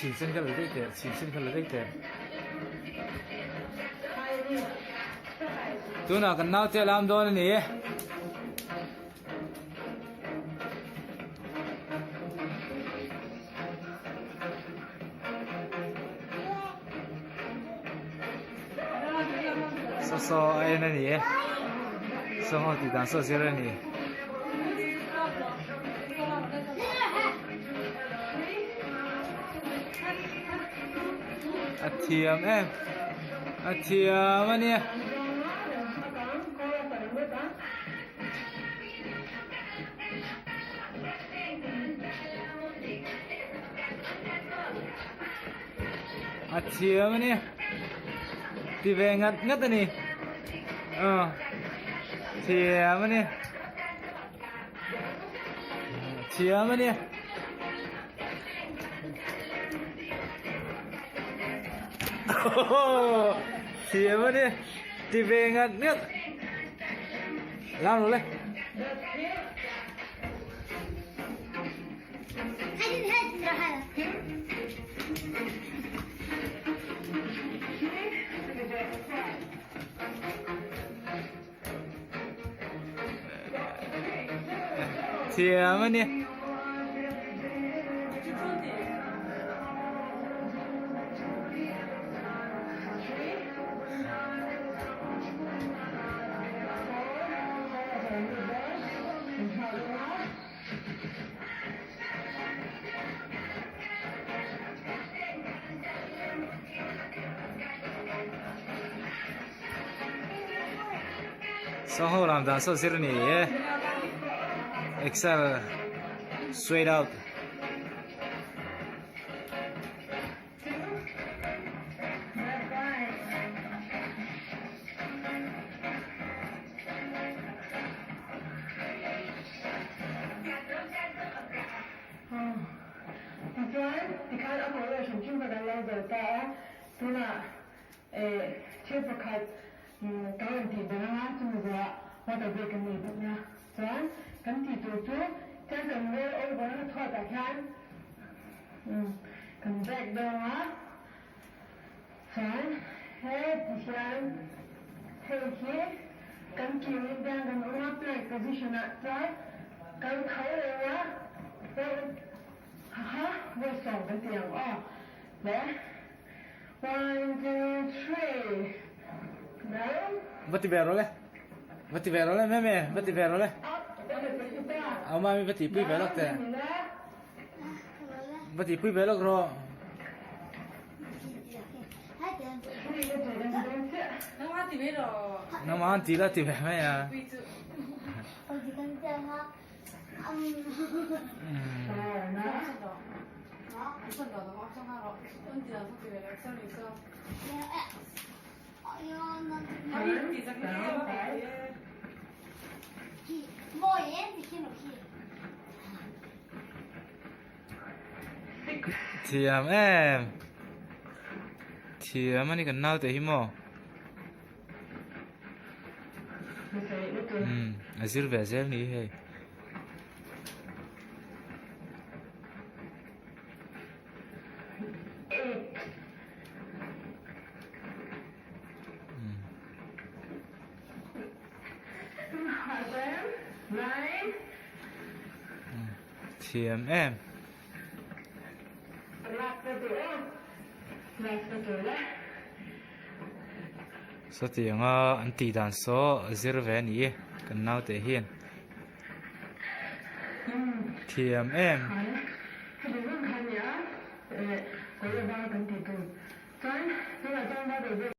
chỉ sinh cái lấy tiền chỉ sinh cái lấy tiền tôi nào cần nào chơi làm đôi này so ai này so họ thì đang so gì này thiềm em thiềm anh nè thiềm anh nè thì về ngắt ngắt này thiềm anh nè thiềm anh nè thiềm anh nè thì về ngắt nước làm rồi lên thiềm anh nè sau làm dancer sir này excel straight out cái thì đó là chúng ta và đặc biệt cái này cũng nha, rồi cái thì tụi chú chắc là người ôi vẫn là thoát cả khán, cái back đó á, rồi hết thì sáng hết kia, cái kiểu như đang cái nó lắp lại position á, rồi cái thấy rồi á, rồi ha, với sòng cái tiếng đấy, 1, 2, 3. vắt về rồi mẹ vắt về rồi ông mai vắt về rồi thế vắt về rồi nó mà ăn tí là thì về mẹ à thiềm em thiềm anh cần nào tới him mò azir về zel ní hay thiềm em số tiền anh tỷ đàn số zero về ní cần nào tới hiền thiềm em